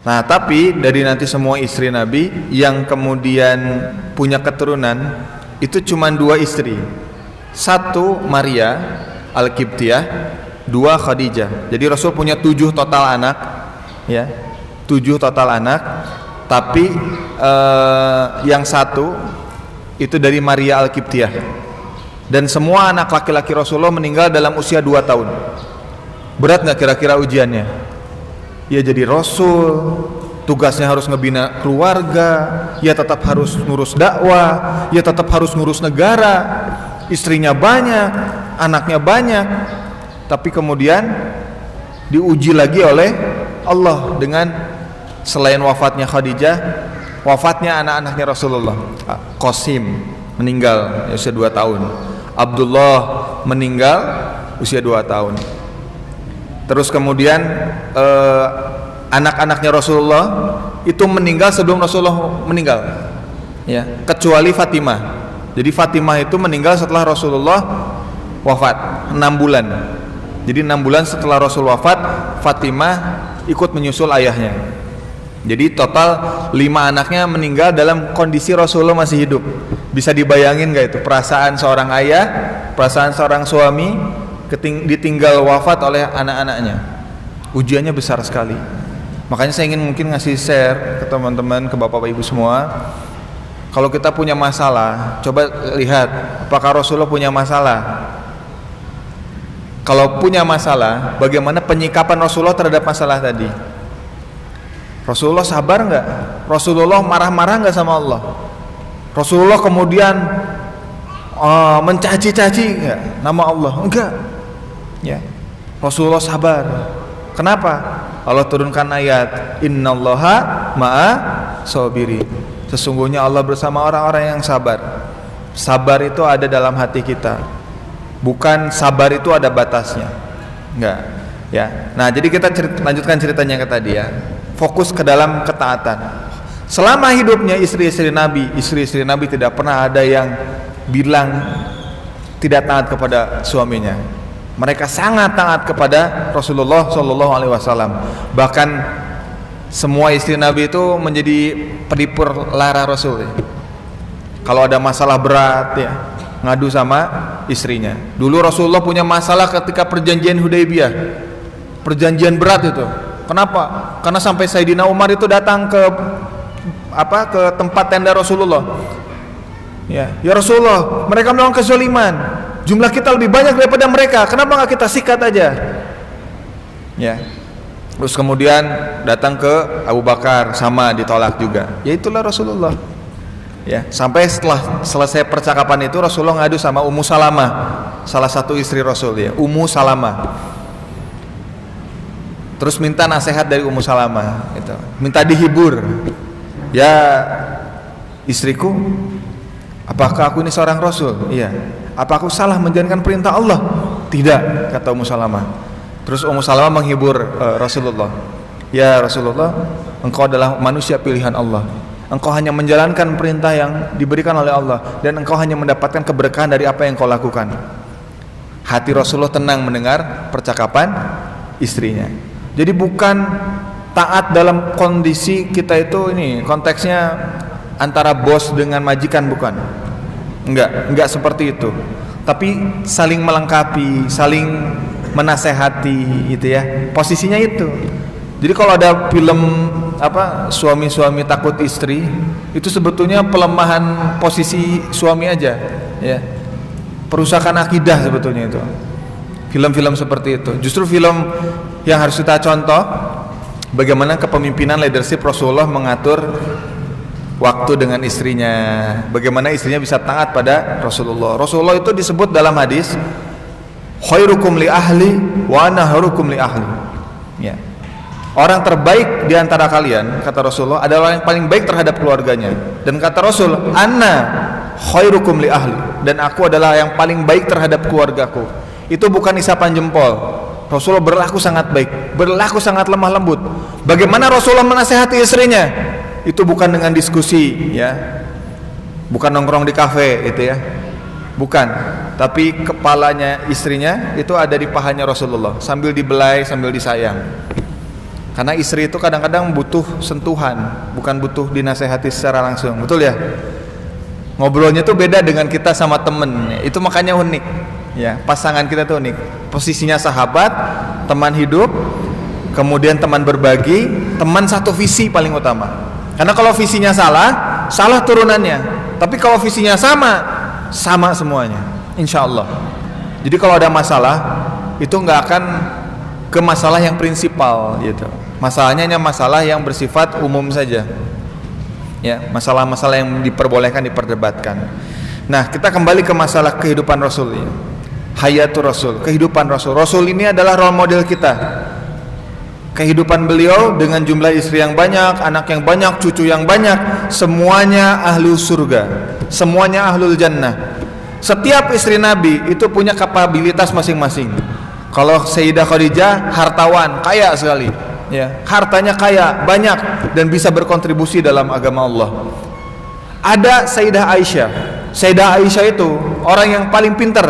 Nah, tapi dari nanti semua istri Nabi yang kemudian punya keturunan itu cuma 2 istri. 1 Maria Al-Qibtiyah, 2 Khadijah. Jadi Rasul punya 7 total anak, ya. 7 total anak, tapi yang 1 itu dari Maria Al-Qibtiyah. Dan semua anak laki-laki Rasulullah meninggal dalam usia 2 tahun. Berat nggak kira-kira ujiannya? Ya jadi Rasul, tugasnya harus ngebina keluarga, ya tetap harus ngurus dakwah, ya tetap harus ngurus negara, istrinya banyak, anaknya banyak, tapi kemudian diuji lagi oleh Allah dengan selain wafatnya Khadijah, wafatnya anak-anaknya Rasulullah. Qasim meninggal usia 2 tahun, Abdullah meninggal usia 2 tahun. Terus kemudian anak-anaknya Rasulullah itu meninggal sebelum Rasulullah meninggal, ya, kecuali Fatimah. Jadi Fatimah itu meninggal setelah Rasulullah wafat 6 bulan. Jadi 6 bulan setelah Rasul wafat, Fatimah ikut menyusul ayahnya. Jadi total 5 anaknya meninggal dalam kondisi Rasulullah masih hidup. Bisa dibayangin gak itu perasaan seorang ayah, perasaan seorang suami ditinggal wafat oleh anak-anaknya? Ujiannya besar sekali. Makanya saya ingin mungkin ngasih share ke teman-teman, ke bapak ibu semua, kalau kita punya masalah, coba lihat apakah Rasulullah punya masalah. Kalau punya masalah, bagaimana penyikapan Rasulullah terhadap masalah tadi? Rasulullah sabar nggak? Rasulullah marah-marah nggak sama Allah? Rasulullah kemudian mencaci-caci nggak nama Allah? Enggak. Ya, Rasulullah sabar. Kenapa? Allah turunkan ayat Innallaha ma'a sabirin. Sesungguhnya Allah bersama orang-orang yang sabar. Sabar itu ada dalam hati kita, bukan sabar itu ada batasnya. Enggak, ya. Nah, jadi kita lanjutkan ceritanya ke tadi, ya. Fokus ke dalam ketaatan. Selama hidupnya istri-istri Nabi tidak pernah ada yang bilang tidak taat kepada suaminya. Mereka sangat taat kepada Rasulullah Shallallahu Alaihi Wasallam. Bahkan semua istri Nabi itu menjadi pelipur lara Rasul, ya. Kalau ada masalah berat, ya, ngadu sama istrinya. Dulu Rasulullah punya masalah ketika perjanjian Hudaybiyah, perjanjian berat itu. Kenapa? Karena sampai Sayyidina Umar itu datang ke tempat tenda Rasulullah. Ya Rasulullah, mereka melakukan kezaliman. Jumlah kita lebih banyak daripada mereka. Kenapa nggak kita sikat aja? Ya. Terus kemudian datang ke Abu Bakar, sama ditolak juga. Ya itulah Rasulullah. Ya, sampai setelah selesai percakapan itu Rasulullah ngadu sama Ummu Salamah, salah satu istri Rasul, ya, Ummu Salamah. Terus minta nasihat dari Ummu Salamah, gitu. Minta dihibur. Ya istriku, apakah aku ini seorang Rasul? Iya. Apa aku salah menjalankan perintah Allah? Tidak, kata Ummu Salamah. Terus Ummu Salamah menghibur Rasulullah. Ya Rasulullah, engkau adalah manusia pilihan Allah. Engkau hanya menjalankan perintah yang diberikan oleh Allah, dan engkau hanya mendapatkan keberkahan dari apa yang kau lakukan. Hati Rasulullah tenang mendengar percakapan istrinya. Jadi bukan taat dalam kondisi kita itu ini konteksnya antara bos dengan majikan, bukan. Enggak seperti itu. Tapi saling melengkapi, saling menasehati, gitu ya. Posisinya itu. Jadi kalau ada film suami-suami takut istri, itu sebetulnya pelemahan posisi suami aja, ya. Perusakan akidah sebetulnya itu. Film-film seperti itu. Justru film yang harus kita contoh bagaimana kepemimpinan leadership Rasulullah mengatur waktu dengan istrinya, bagaimana istrinya bisa taat pada Rasulullah. Rasulullah itu disebut dalam hadis khairukum li ahli wa ana khairukum li ahli, ya. Orang terbaik di antara kalian, kata Rasulullah, adalah yang paling baik terhadap keluarganya. Dan kata Rasul, ana khairukum li ahli, dan aku adalah yang paling baik terhadap keluargaku. Itu bukan isapan jempol. Rasulullah berlaku sangat baik, berlaku sangat lemah lembut. Bagaimana Rasulullah menasehati istrinya? Itu bukan dengan diskusi, ya, bukan nongkrong di kafe, itu ya, bukan. Tapi kepalanya istrinya itu ada di pahanya Rasulullah, sambil dibelai, sambil disayang. Karena istri itu kadang-kadang butuh sentuhan, bukan butuh dinasehati secara langsung. Betul ya? Ngobrolnya tuh beda dengan kita sama temen. Itu makanya unik. Ya, pasangan kita tuh unik. Posisinya sahabat, teman hidup, kemudian teman berbagi, teman satu visi paling utama. Karena kalau visinya salah, salah turunannya. Tapi kalau visinya sama, sama semuanya. Insya Allah. Jadi kalau ada masalah, itu nggak akan ke masalah yang prinsipal gitu. Masalahnya hanya masalah yang bersifat umum saja. Ya, masalah-masalah yang diperbolehkan diperdebatkan. Nah, kita kembali ke masalah kehidupan Rasul ya. Hayatul Rasul, kehidupan Rasul. Rasul ini adalah role model kita. Kehidupan beliau dengan jumlah istri yang banyak, anak yang banyak, cucu yang banyak, semuanya ahlu surga, semuanya ahlul jannah. Setiap istri Nabi itu punya kapabilitas masing-masing. Kalau Sayyidah Khadijah hartawan, kaya sekali, ya, hartanya kaya, banyak dan bisa berkontribusi dalam agama Allah. Ada Sayyidah Aisyah. Sayyidah Aisyah itu orang yang paling pintar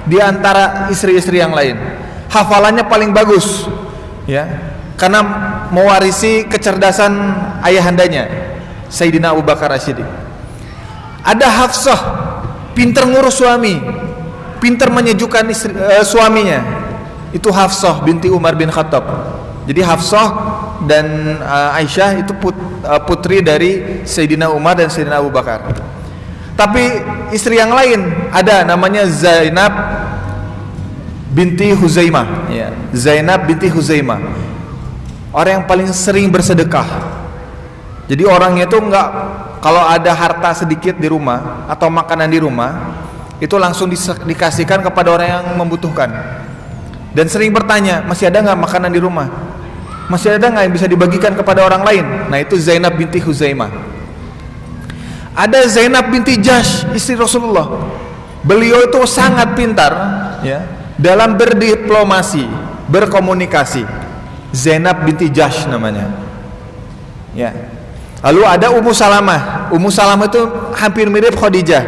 di antara istri-istri yang lain. Hafalannya paling bagus, ya, karena mewarisi kecerdasan ayahandanya, Sayyidina Abu Bakar As-Siddiq. Ada Hafsah, pintar ngurus suami, pintar menyejukkan suaminya. Itu Hafsah binti Umar bin Khattab. Jadi Hafsah dan Aisyah itu putri dari Sayyidina Umar dan Sayyidina Abu Bakar. Tapi istri yang lain ada namanya Zainab binti Huzaimah, ya. Zainab binti Huzaimah, orang yang paling sering bersedekah. Jadi orangnya itu enggak, kalau ada harta sedikit di rumah atau makanan di rumah, itu langsung dikasihkan kepada orang yang membutuhkan. Dan sering bertanya, masih ada nggak makanan di rumah? Masih ada nggak yang bisa dibagikan kepada orang lain? Nah, itu Zainab binti Huzaimah. Ada Zainab binti Jahsh, istri Rasulullah. Beliau itu sangat pintar, ya, dalam berdiplomasi, berkomunikasi. Zainab binti Jahsh namanya, ya. Lalu ada Ummu Salamah. Ummu Salamah itu hampir mirip Khadijah.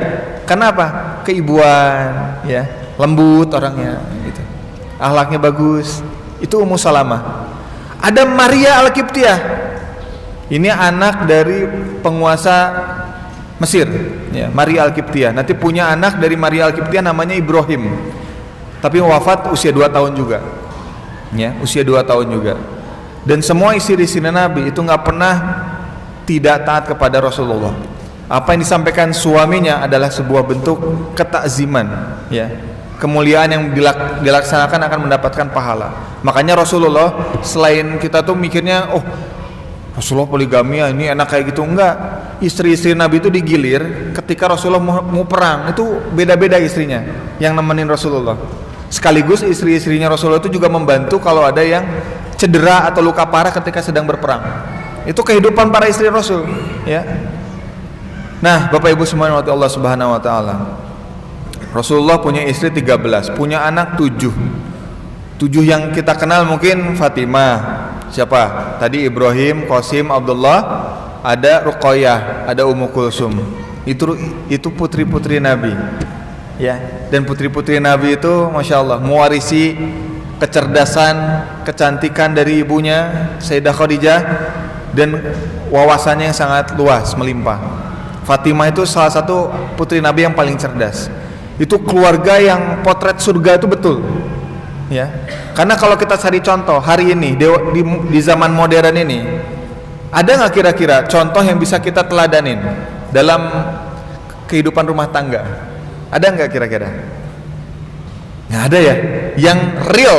Kenapa? Keibuan, ya, lembut orangnya, gitu. Akhlaknya bagus. Itu Ummu Salamah. Ada Maria Al-Qibtiyah. Ini anak dari penguasa Mesir, ya, Maria Al-Qibtiyah. Nanti punya anak dari Maria Al-Qibtiyah namanya Ibrahim. Tapi wafat usia 2 tahun juga. Ya, usia 2 tahun juga. Dan semua istri-istri Nabi itu nggak pernah tidak taat kepada Rasulullah. Apa yang disampaikan suaminya adalah sebuah bentuk ketakziman, ya. Kemuliaan yang dilaksanakan akan mendapatkan pahala. Makanya Rasulullah, selain kita tuh mikirnya, oh Rasulullah poligami ya, ini enak kayak gitu, enggak. Istri-istri Nabi itu digilir ketika Rasulullah mau perang, itu beda-beda istrinya yang nemenin Rasulullah. Sekaligus istri-istrinya Rasulullah itu juga membantu kalau ada yang cedera atau luka parah ketika sedang berperang. Itu kehidupan para istri Rasul, ya. Nah, Bapak Ibu semuanya Allah Subhanahu wa taala. Rasulullah punya istri 13, punya anak 7. 7 yang kita kenal mungkin Fatimah, siapa? Tadi Ibrahim, Qasim, Abdullah, ada Ruqayyah, ada Ummu Kulsum. Itu putri-putri Nabi. Ya, dan putri-putri Nabi itu Masya Allah mewarisi kecerdasan, kecantikan dari ibunya Sayyidah Khadijah dan wawasannya yang sangat luas, melimpah. Fatimah itu salah satu putri Nabi yang paling cerdas. Itu keluarga yang potret surga itu betul, ya. Karena kalau kita cari contoh hari ini di zaman modern ini, ada nggak kira-kira contoh yang bisa kita teladanin dalam kehidupan rumah tangga? Ada nggak kira-kira? Nggak ada ya, yang real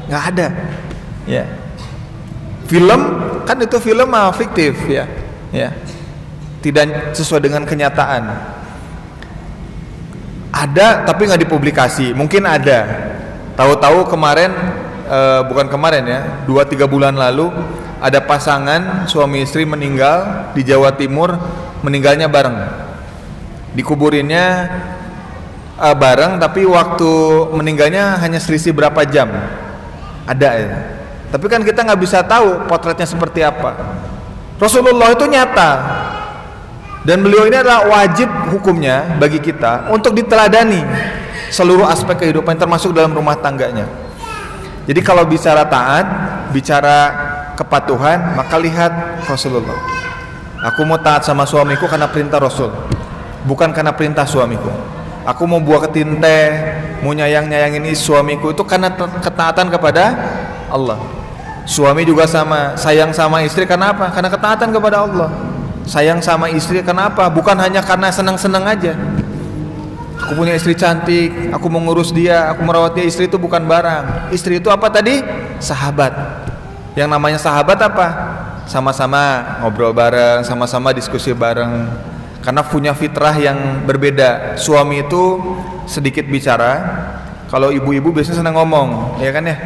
nggak ada, ya. Film kan itu film fiktif, ya, ya, tidak sesuai dengan kenyataan. Ada tapi nggak dipublikasi, mungkin ada. Tahu-tahu kemarin, bukan kemarin ya, 2-3 bulan lalu ada pasangan suami istri meninggal di Jawa Timur, meninggalnya bareng. Dikuburinnya bareng, tapi waktu meninggalnya hanya selisih berapa jam. Ada ya. Tapi kan kita nggak bisa tahu potretnya seperti apa. Rasulullah itu nyata. Dan beliau ini adalah wajib hukumnya bagi kita untuk diteladani seluruh aspek kehidupan termasuk dalam rumah tangganya. Jadi kalau bicara taat, bicara kepatuhan, maka lihat Rasulullah. Aku mau taat sama suamiku karena perintah Rasul, bukan karena perintah suamiku. Aku mau buah ketinte, mau nyayangin suamiku itu karena ketaatan kepada Allah. Suami juga sama, sayang sama istri karena apa? Karena ketaatan kepada Allah. Sayang sama istri karena apa? Bukan hanya karena senang-senang aja. Aku punya istri cantik, aku mau ngurus dia, aku merawat dia. Istri itu bukan barang. Istri itu apa tadi? Sahabat. Yang namanya sahabat apa? Sama-sama ngobrol bareng, sama-sama diskusi bareng. Karena punya fitrah yang berbeda. Suami itu sedikit bicara, kalau ibu-ibu biasanya senang ngomong, ya kan ya?